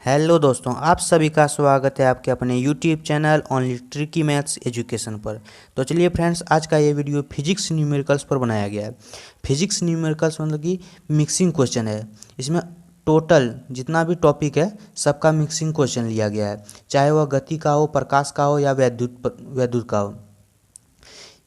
Hello दोस्तों, आप सभी का स्वागत है आपके अपने YouTube channel only tricky maths education पर। तो चलिए फ्रेंड्स, आज का ये वीडियो फिजिक्स न्यूमेरिकल्स पर बनाया गया है। फिजिक्स न्यूमेरिकल्स मतलब कि मिक्सिंग क्वेश्चन है। इसमें टोटल जितना भी टॉपिक है सबका मिक्सिंग क्वेश्चन लिया गया है, चाहे वह गति का हो, प्रकाश का हो या वैद्युत का हो।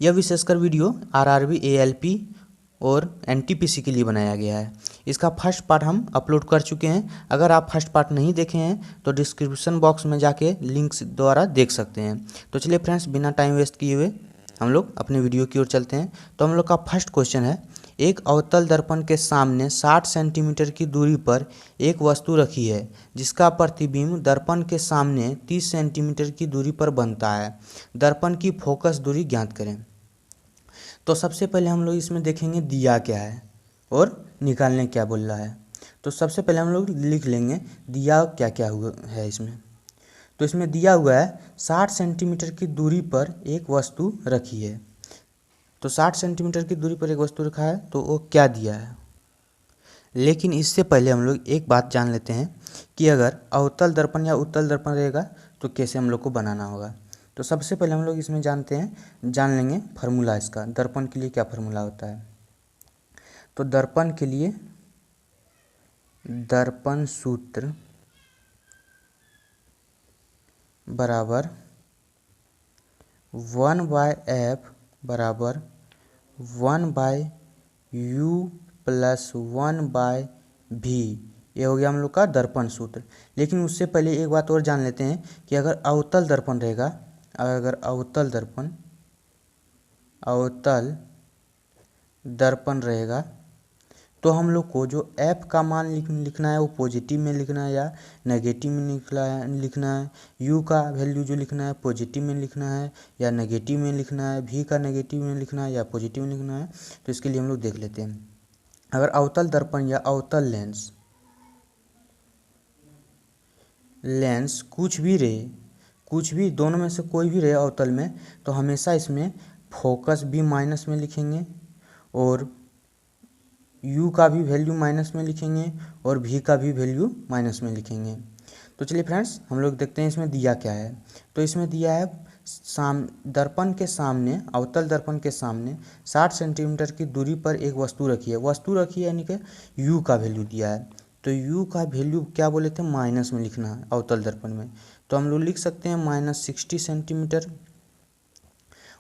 यह विशेषकर वीडियो आरआरबी, एएलपी और एनटीपीसी के लिए बनाया गया है। इसका फर्स्ट पार्ट हम अपलोड कर चुके हैं। अगर आप फर्स्ट पार्ट नहीं देखे हैं तो डिस्क्रिप्शन बॉक्स में जाके लिंक्स द्वारा देख सकते हैं। तो चलिए फ्रेंड्स, बिना टाइम वेस्ट किए हुए हम लोग अपने वीडियो की ओर चलते हैं। तो हम लोग का फर्स्ट क्वेश्चन है, एक अवतल दर्पण के सामने 60 सेंटीमीटर की दूरी पर एक वस्तु रखी है जिसका प्रतिबिंब दर्पण के सामने 30 सेंटीमीटर की दूरी पर बनता है। दर्पण की फोकस दूरी ज्ञात करें। तो सबसे पहले हम लोग इसमें देखेंगे दिया क्या है और निकालने क्या बोल रहा है। तो सबसे पहले हम लोग लिख लेंगे दिया क्या क्या हुआ है इसमें। तो इसमें दिया हुआ है 60 सेंटीमीटर की दूरी पर एक वस्तु रखी है। तो 60 सेंटीमीटर की दूरी पर एक वस्तु रखा है तो वो क्या दिया है। लेकिन इससे पहले हम लोग एक बात जान लेते हैं कि अगर अवतल दर्पण या उत्तल दर्पण रहेगा तो कैसे हम लोग को बनाना होगा। तो सबसे पहले हम लोग इसमें जान लेंगे फार्मूला इसका। दर्पण के लिए क्या फार्मूला होता है। तो दर्पण के लिए दर्पण सूत्र बराबर 1/f बराबर 1/u प्लस 1/v। ये हो गया हम लोग का दर्पण सूत्र। लेकिन उससे पहले एक बात और जान लेते हैं कि अगर अवतल दर्पण रहेगा, अगर अवतल दर्पण रहेगा तो हम लोग को जो f का मान लिखना है वो पॉजिटिव में लिखना है या नेगेटिव में लिखना है। u का वैल्यू जो लिखना है पॉजिटिव में लिखना है या नेगेटिव में लिखना है। v का नेगेटिव में लिखना है या पॉजिटिव में लिखना है। तो इसके लिए हम लोग देख लेते हैं। अगर अवतल दर्पण या अवतल लेंस कुछ भी दोनों में से कोई भी रहे अवतल में, तो हमेशा इसमें फोकस भी माइनस में लिखेंगे और u का भी वैल्यू माइनस में लिखेंगे और v का भी वैल्यू माइनस में लिखेंगे। तो चलिए फ्रेंड्स, हम लोग देखते हैं इसमें दिया क्या है। तो इसमें दिया है दर्पण के सामने, अवतल दर्पण के सामने 60 सेंटीमीटर की दूरी पर एक वस्तु रखी है यानी कि u का वैल्यू दिया है। तो u का वैल्यू क्या बोले थे, माइनस में लिखना है अवतल दर्पण में। तो हम लोग लिख सकते हैं -60 सेंटीमीटर।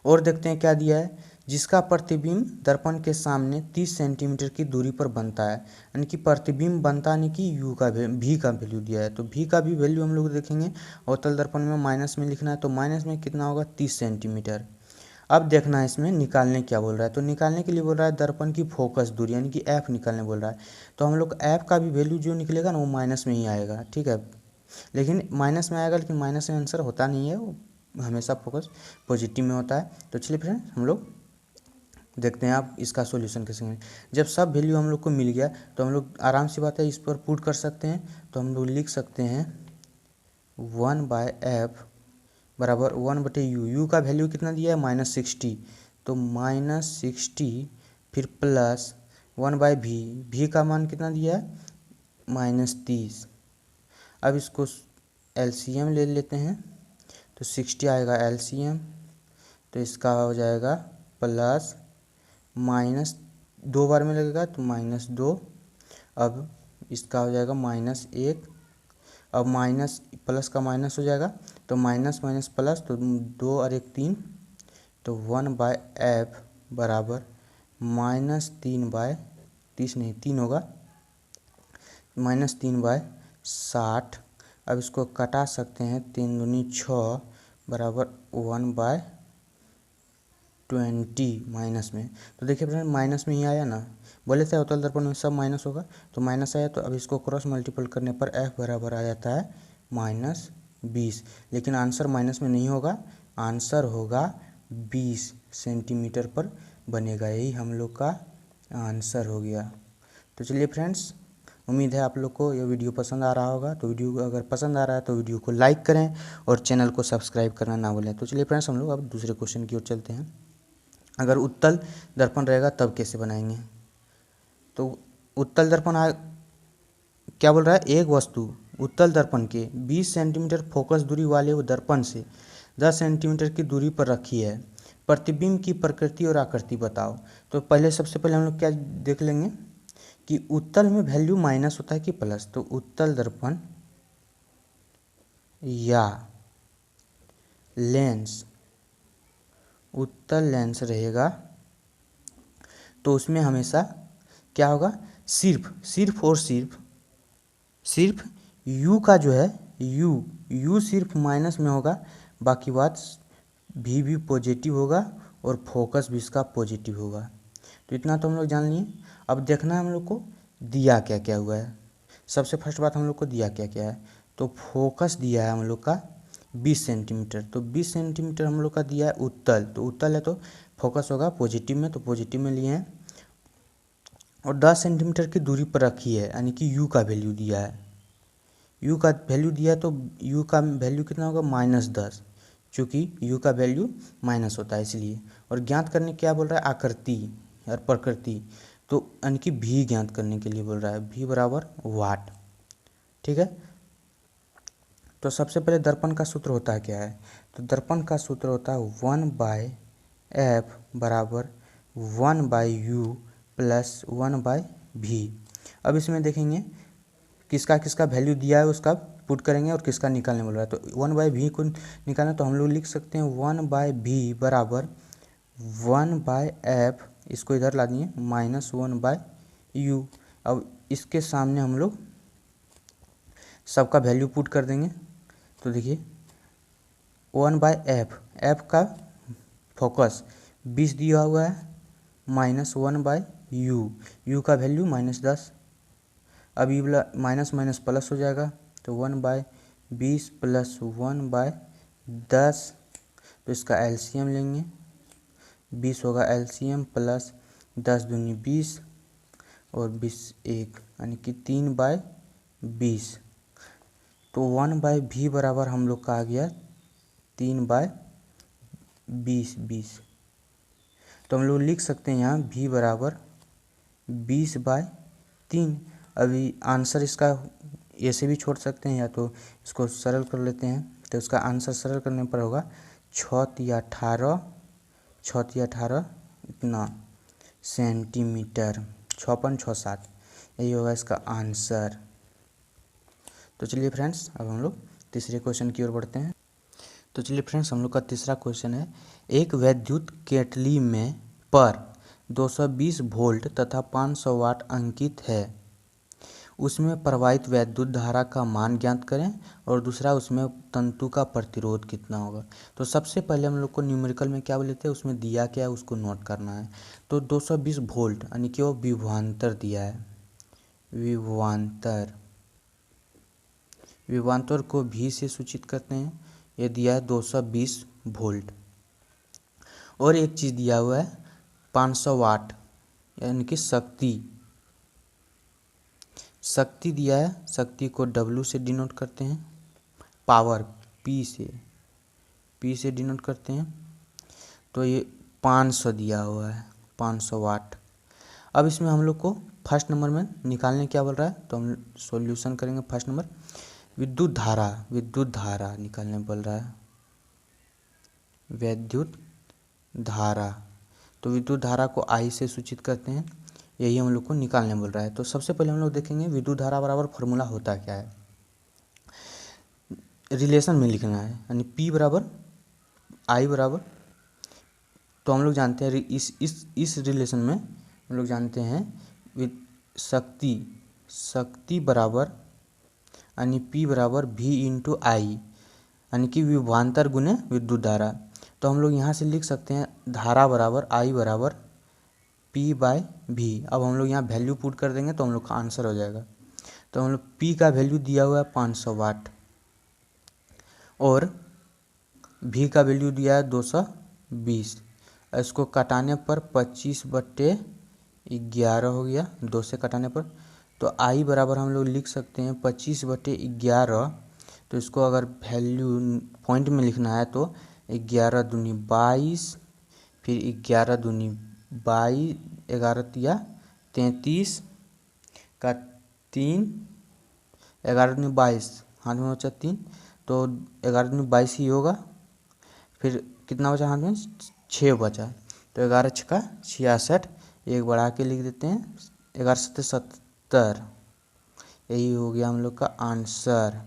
और देखते हैं क्या दिया है, जिसका प्रतिबिंब दर्पण के सामने 30 सेंटीमीटर की दूरी पर बनता है। यानी कि प्रतिबिंब बनता यानी कि v का वैल्यू दिया है। तो v का भी वैल्यू हम लोग देखेंगे। अवतल दर्पण में माइनस में लिखना है तो माइनस में कितना होगा, 30 सेंटीमीटर। अब देखना है इसमें निकालने क्या बोल रहा है। तो निकालने के लिए बोल रहा है दर्पण की फोकस दूरी यानी कि f निकालने बोल रहा है। तो हम लोग f का भी वैल्यू जो निकलेगा ना वो माइनस में ही आएगा, ठीक है। लेकिन माइनस में आएगा, लेकिन माइनस में आंसर होता नहीं है, वो हमेशा फोकस पॉजिटिव में होता है। तो चलिए फ्रेंड्स, हम लोग देखते हैं आप इसका सॉल्यूशन कैसे करें। जब सब वैल्यू हम लोग को मिल गया तो हम लोग आराम से बात है इस पर पुट कर सकते हैं। तो हम लोग लिख सकते हैं 1/f बराबर 1/u। यू का वैल्यू कितना दिया है, -60। तो -60 फिर प्लस 1/v। v का मान कितना दिया है, -30। अब इसको एलसीएम ले लेते हैं। तो 60 आएगा एलसीएम, तो इसका हो जाएगा प्लस माइनस 2 बार में लगेगा तो -2। अब इसका हो जाएगा -1। अब माइनस प्लस का माइनस हो जाएगा तो माइनस माइनस प्लस, तो 2 और 1 3। तो 1/f बराबर -3/30 नहीं 3 होगा, -3/60। अब इसको कटा सकते हैं, 3 दूनी 6 बराबर 1/20 माइनस में। तो देखिए फ्रेंड, माइनस में ही आया ना, बोले थे अवतल दर्पण में सब माइनस होगा तो माइनस आया। तो अब इसको क्रॉस मल्टीपल करने पर f बराबर आ जाता है -20। लेकिन आंसर माइनस में नहीं होगा, आंसर होगा 20 सेंटीमीटर पर बनेगा। यही हम लोग का आंसर हो गया। तो चलिए फ्रेंड्स, उम्मीद है आप लोग को यह वीडियो पसंद आ रहा होगा। तो वीडियो अगर पसंद आ रहा है तो वीडियो को लाइक करें और चैनल को सब्सक्राइब करना ना भूलें। तो चलिए फ्रेंड्स, हम लोग अब दूसरे क्वेश्चन की ओर चलते हैं। अगर उत्तल दर्पण रहेगा तब कैसे बनाएंगे। तो उत्तल दर्पण क्या बोल रहा है, एक वस्तु उत्तल दर्पण के 20 सेंटीमीटर फोकस दूरी वाले दर्पण से 10 सेंटीमीटर की दूरी पर रखी है। प्रतिबिंब की प्रकृति और आकृति बताओ। तो पहले सबसे पहले हम लोग क्या देख लेंगे कि उत्तल में वैल्यू माइनस होता है कि प्लस। तो उत्तल दर्पण या लेंस, उत्तल लेंस रहेगा तो उसमें हमेशा क्या होगा, सिर्फ और सिर्फ u का जो है u सिर्फ माइनस में होगा, बाकी बात भी पॉजिटिव होगा और फोकस भी इसका पॉजिटिव होगा। तो इतना तो हम लोग जान लिए। अब देखना है हम लोग को दिया क्या क्या हुआ है। सबसे फर्स्ट बात हम लोग को दिया क्या क्या है, तो फोकस दिया है हम लोग का 20 सेंटीमीटर। तो 20 सेंटीमीटर हम लोग का दिया है उत्तल, तो उत्तल है तो फोकस होगा पॉजिटिव में, तो पॉजिटिव में लिए हैं। और 10 सेंटीमीटर की दूरी पर रखी है, यानी कि u का वैल्यू दिया है। u का वैल्यू दिया है तो u का वैल्यू कितना होगा, -10, चूँकि u का वैल्यू माइनस होता है इसलिए। और ज्ञात करने क्या बोल रहा है, आकृति और प्रकृति, तो यानी कि v ज्ञात करने के लिए बोल रहा है, v बराबर वाट। ठीक है। तो सबसे पहले दर्पण का सूत्र होता है क्या है, तो दर्पण का सूत्र होता है 1/f बराबर 1/u प्लस 1/v। अब इसमें देखेंगे किसका किसका वैल्यू दिया है उसका पुट करेंगे और किसका निकालने बोल रहा है। तो 1/v को निकालना तो हम लोग लिख सकते हैं 1/v बराबर 1/f, इसको इधर ला दिए -1/u। अब इसके सामने हम लोग सबका वैल्यू पुट कर देंगे। तो देखिए 1/f, f का फोकस 20 दिया हुआ है, -1/u, u का वैल्यू -10। अब ये वाला माइनस माइनस प्लस हो जाएगा, तो 1/20 प्लस 1/10, तो इसका एलसीएम लेंगे, 20 होगा एलसीएम प्लस 10 दूनी 20 और 20 1, यानी कि 3/20। तो 1/v बराबर हम लोग का आ गया 3/20। तो हम लोग लिख सकते हैं यहाँ v बराबर 20/3। अभी आंसर इसका ऐसे भी छोड़ सकते हैं या तो इसको सरल कर लेते हैं। तो इसका आंसर सरल करने पर होगा 6×18 इतना सेंटीमीटर, 6.67, यही होगा इसका आंसर। तो चलिए फ्रेंड्स, अब हम लोग तीसरे क्वेश्चन की ओर बढ़ते हैं। तो चलिए फ्रेंड्स, हम लोग का तीसरा क्वेश्चन है, एक वैद्युत केतली में पर 220 वोल्ट तथा 500 वाट अंकित है, उसमें प्रवाहित वैद्युत धारा का मान ज्ञात करें, और दूसरा उसमें तंतु का प्रतिरोध कितना होगा। तो सबसे पहले हम लोग को न्यूमेरिकल में क्या बोले थे, उसमें दिया क्या है उसको नोट करना है। तो 220 वोल्ट यानी कि वो विभवांतर दिया है, विभवांतर को V से सूचित करते हैं, ये दिया है 220 वोल्ट। और एक चीज़ दिया हुआ है 500 वाट यानी कि शक्ति दिया है, शक्ति को W से डिनोट करते हैं, पावर P से डिनोट करते हैं। तो ये 500 दिया हुआ है, 500 वाट। अब इसमें हम लोग को फर्स्ट नंबर में निकालने क्या बोल रहा है, तो हम सॉल्यूशन करेंगे। फर्स्ट नंबर विद्युत धारा निकालने बोल रहा है, विद्युत धारा। तो विद्युत धारा को I से सूचित करते हैं, यही हम लोग को निकालने बोल रहा है। तो सबसे पहले हम लोग देखेंगे विद्युत धारा बराबर फॉर्मूला होता क्या है, रिलेशन में लिखना है, यानी P बराबर I बराबर, तो हम लोग जानते हैं इस रिलेशन में हम लोग जानते हैं शक्ति बराबर यानी P बराबर V इंटू I, यानी कि विभवांतर गुने विद्युत धारा। तो हम लोग यहाँ से लिख सकते हैं धारा बराबर I बराबर P/V। अब हम लोग यहाँ वैल्यू पुट कर देंगे तो हम लोग का आंसर हो जाएगा। तो हम लोग P का वैल्यू दिया हुआ है 500 वाट और V का वैल्यू दिया है 220। इसको कटाने पर 25/11 हो गया, 2 से कटाने पर। तो I बराबर हम लोग लिख सकते हैं 25/11। तो इसको अगर वैल्यू पॉइंट में लिखना है तो 11 दूनी 22, फिर 11 दूनी 22, 11 तिया 33 का 3 11 दूनी 22, हाथ में बचा 3, तो 11 दूनी 22 ही होगा। फिर कितना बचा हाथ में, 6 बचा, तो 11 छक्का 66, एक बढ़ा के लिख देते हैं, 11 सत्ते 70। यही हो गया हम लोग का आंसर।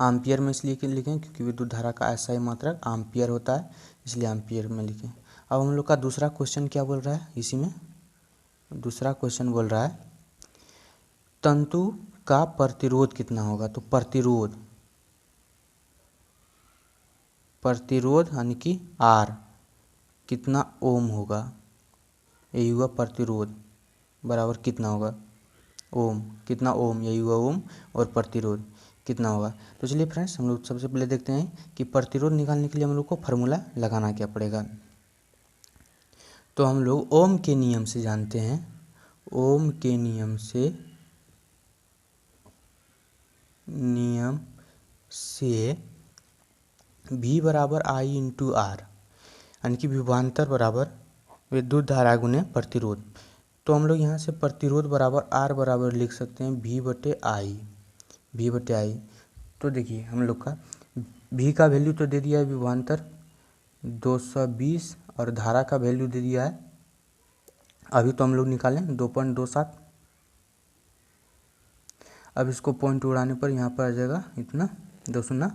एम्पियर में इसलिए क्यों लिखें, क्योंकि विद्युत धारा का SI मात्रक एम्पियर होता है, इसलिए एम्पियर में लिखें। अब हम लोग का दूसरा क्वेश्चन क्या बोल रहा है, इसी में दूसरा क्वेश्चन बोल रहा है तंतु का प्रतिरोध कितना होगा। तो प्रतिरोध यानी कि R कितना ओम होगा, यही हुआ प्रतिरोध बराबर कितना होगा, ओम, कितना ओम, यही हुआ ओम, और प्रतिरोध कितना होगा। तो चलिए फ्रेंड्स, हम लोग सबसे पहले देखते हैं कि प्रतिरोध निकालने के लिए हम लोग को फार्मूला लगाना क्या पड़ेगा। तो हम लोग ओम के नियम से जानते हैं, ओम के नियम से V बराबर I इंटू R, यानी कि विभवांतर बराबर विद्युत धारा गुने प्रतिरोध। तो हम लोग यहाँ से प्रतिरोध बराबर R बराबर लिख सकते हैं V बटे I। तो देखिए हम लोग का V का वैल्यू तो दे दिया है विभवांतर 220, और धारा का वैल्यू दे दिया है, अभी तो हम लोग निकालें 2.27। अब इसको पॉइंट उड़ाने पर यहाँ पर आ जाएगा इतना 2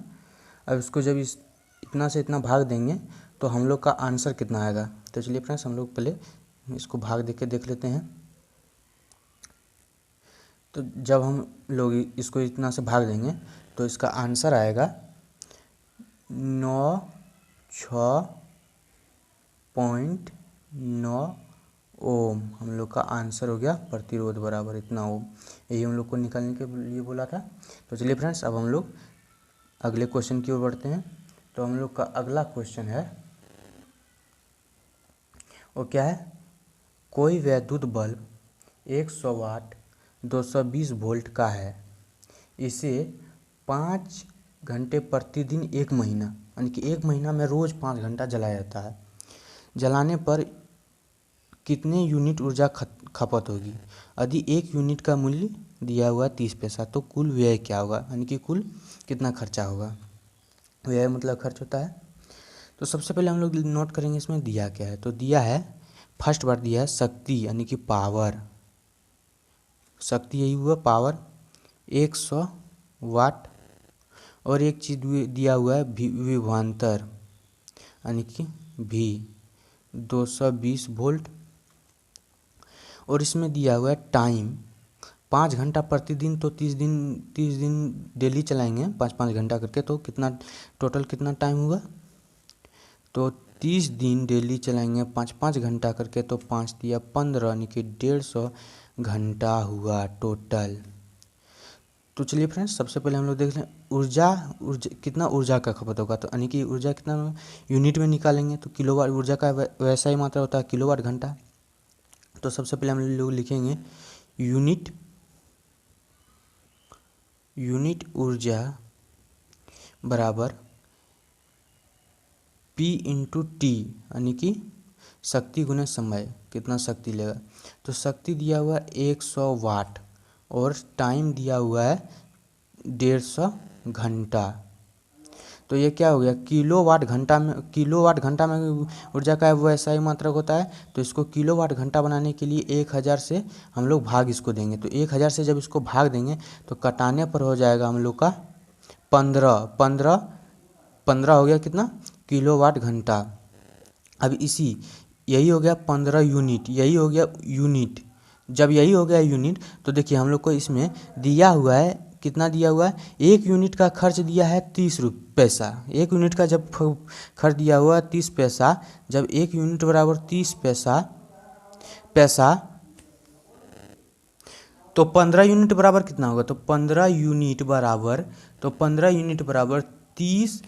अब इसको जब इतना से इतना भाग देंगे तो हम लोग का आंसर कितना आएगा। तो चलिए फ्रेंड्स, हम लोग पहले इसको भाग दे के देख लेते हैं। तो जब हम लोग इसको इतना से भाग देंगे तो इसका आंसर आएगा 96.9 ओम। हम लोग का आंसर हो गया प्रतिरोध बराबर इतना ओम, यही हम लोग को निकालने के लिए बोला था। तो चलिए फ्रेंड्स, अब हम लोग अगले क्वेश्चन की ओर बढ़ते हैं। तो हम लोग का अगला क्वेश्चन है, वो क्या है, कोई वैद्युत बल्ब 100 वाट 220 वोल्ट का है, इसे 5 घंटे प्रतिदिन 1 महीना, यानी कि 1 महीना में रोज़ 5 घंटा जलाया जाता है। जलाने पर कितने यूनिट ऊर्जा खपत होगी। यदि 1 यूनिट का मूल्य दिया हुआ 30 पैसा, तो कुल व्यय क्या होगा, यानी कि कुल कितना खर्चा होगा। व्यय मतलब खर्च होता है। तो सबसे पहले हम लोग नोट करेंगे इसमें दिया क्या है। तो दिया है, फर्स्ट बार दिया है शक्ति, यानी कि पावर, शक्ति यही हुआ पावर 100 वाट, और एक चीज़ दिया हुआ है विभवांतर, यानी कि V 220 वोल्ट, और इसमें दिया हुआ है टाइम 5 घंटा प्रतिदिन। तो 30 दिन डेली चलाएंगे 5-5 घंटा करके, तो कितना टोटल कितना टाइम हुआ। तो 30 दिन डेली चलाएंगे 5-5 घंटा करके, तो 5 दिया 15, यानी कि 150 घंटा हुआ टोटल। तो चलिए फ्रेंड्स, सबसे पहले हम लोग देख लें ऊर्जा कितना ऊर्जा का खपत होगा। तो यानी कि ऊर्जा कितना यूनिट में निकालेंगे, तो किलोवाट, ऊर्जा का वैसा ही मात्रा होता है किलोवाट घंटा। तो सबसे पहले हम लोग लिखेंगे यूनिट ऊर्जा बराबर P इंटू टी, यानी कि शक्ति गुना समय, कितना शक्ति लेगा। तो शक्ति दिया हुआ है 100 वाट, और टाइम दिया हुआ है 150 घंटा। तो ये क्या हो गया, किलोवाट घंटा में ऊर्जा का वैसा ही मात्रक होता है। तो इसको किलोवाट घंटा बनाने के लिए 1000 से हम लोग भाग इसको देंगे। तो 1000 से जब इसको भाग देंगे तो कटाने पर हो जाएगा हम लोग का 15 हो गया कितना, किलोवाट घंटा। अब यही हो गया 15 यूनिट, यही हो गया यूनिट। जब यही हो गया यूनिट, तो देखिए हम लोग को इसमें दिया हुआ है, कितना दिया हुआ है, 1 यूनिट का खर्च दिया है 30 पैसा। 1 यूनिट का जब खर्च दिया हुआ है 30 पैसा, जब 1 यूनिट बराबर 30 पैसा, तो 15 यूनिट बराबर कितना होगा। तो 15 यूनिट बराबर 30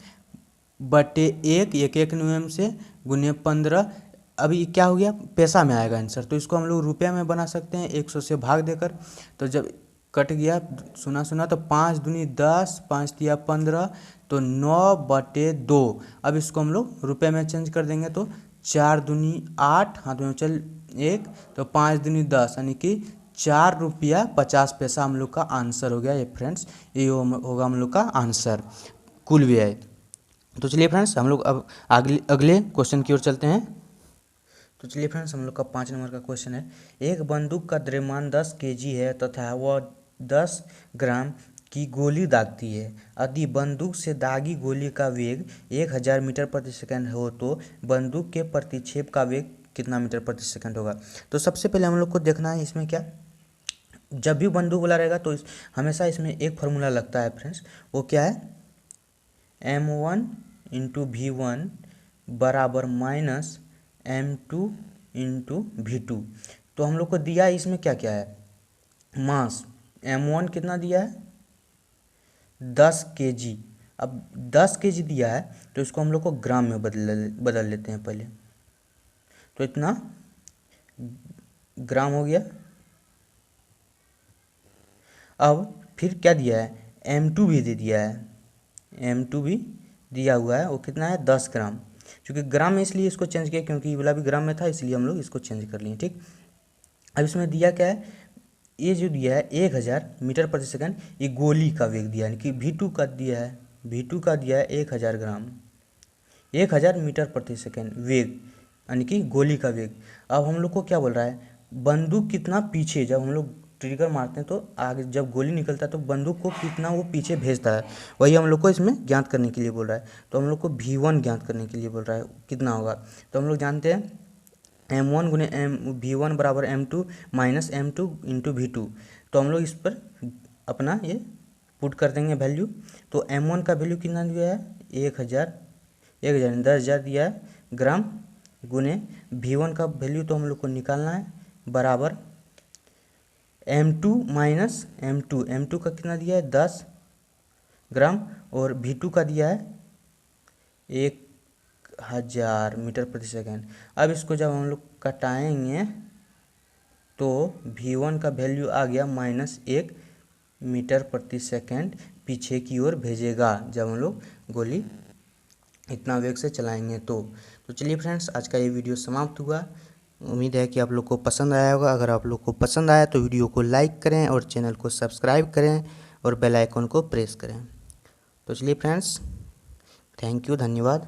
बटे 1 नियम से गुने 15। अभी क्या हो गया, पैसा में आएगा आंसर। तो इसको हम लोग रुपया में बना सकते हैं 100 से भाग देकर। तो जब कट गया सुना तो 5 दूनी 10, 5 दिया 15, तो 9/2। अब इसको हम लोग रुपये में चेंज कर देंगे, तो 4 दूनी 8, हाथ में चल 1, तो 5 दूनी 10, यानी कि ₹4.50 हम लोग का आंसर हो गया ये फ्रेंड्स। ये होगा हम लोग का आंसर कुल व्यय। तो चलिए फ्रेंड्स हम लोग अब अगले क्वेश्चन की ओर चलते हैं। तो चलिए फ्रेंड्स हम लोग का 5 नंबर का क्वेश्चन है, एक बंदूक का द्रव्यमान 10 kg है तथा वह 10 ग्राम की गोली दागती है। यदि बंदूक से दागी गोली का वेग 1000 मीटर प्रति सेकंड हो तो बंदूक के प्रतिक्षेप का वेग कितना मीटर प्रति सेकंड होगा। तो सबसे पहले हम लोग को देखना है इसमें क्या, जब भी बंदूक वाला रहेगा तो हमेशा इसमें एक फार्मूला लगता है फ्रेंड्स, वो क्या है, m1 इंटू V1 बराबर माइनस m2 इंटू V2। तो हम लोग को दिया है इसमें क्या क्या है, मास m1 कितना दिया है 10 kg। अब 10 kg दिया है तो इसको हम लोग को ग्राम में बदल लेते हैं पहले। तो इतना ग्राम हो गया। अब फिर क्या दिया है, m2 भी दे दिया है, m2 भी दिया हुआ है, वो कितना है 10 ग्राम। क्योंकि ग्राम में इसलिए इसको चेंज किया क्योंकि ये वाला भी ग्राम में था, इसलिए हम लोग इसको चेंज कर लिए। ठीक, अब इसमें दिया क्या है, ये जो दिया है 1000 मीटर प्रति सेकंड, ये गोली का वेग दिया है, यानी कि V2 का दिया है, V2 का दिया है 1000 ग्राम, 1000 मीटर प्रति सेकंड वेग, यानी कि गोली का वेग। अब हम लोग को क्या बोल रहा है, बंदूक कितना पीछे, जब हम लोग ट्रिगर मारते हैं तो आगे जब गोली निकलता है तो बंदूक को कितना वो पीछे भेजता है, वही हम लोग को इसमें ज्ञात करने के लिए बोल रहा है। तो हम लोग को V1 ज्ञात करने के लिए बोल रहा है कितना होगा। तो हम लोग जानते हैं m1 गुने V1 बराबर m2 minus m2 into V2। तो हम लोग इस पर अपना ये पुट कर देंगे वैल्यू। तो m1 का वैल्यू कितना दिया है 1000 10,000 दिया है ग्राम, गुने V1 का वैल्यू तो हम लोग को निकालना है बराबर m2 माइनस m2 का कितना दिया है 10 ग्राम, और V2 का दिया है 1000 मीटर प्रति सेकंड। अब इसको जब हम लोग कटाएंगे तो V1 का वैल्यू आ गया -1 मीटर प्रति सेकंड पीछे की ओर भेजेगा जब हम लोग गोली इतना वेग से चलाएंगे। तो चलिए फ्रेंड्स आज का ये वीडियो समाप्त हुआ। उम्मीद है कि आप लोग को पसंद आया होगा। अगर आप लोग को पसंद आया तो वीडियो को लाइक करें और चैनल को सब्सक्राइब करें और बेल आइकन को प्रेस करें। तो चलिए फ्रेंड्स, थैंक यू, धन्यवाद।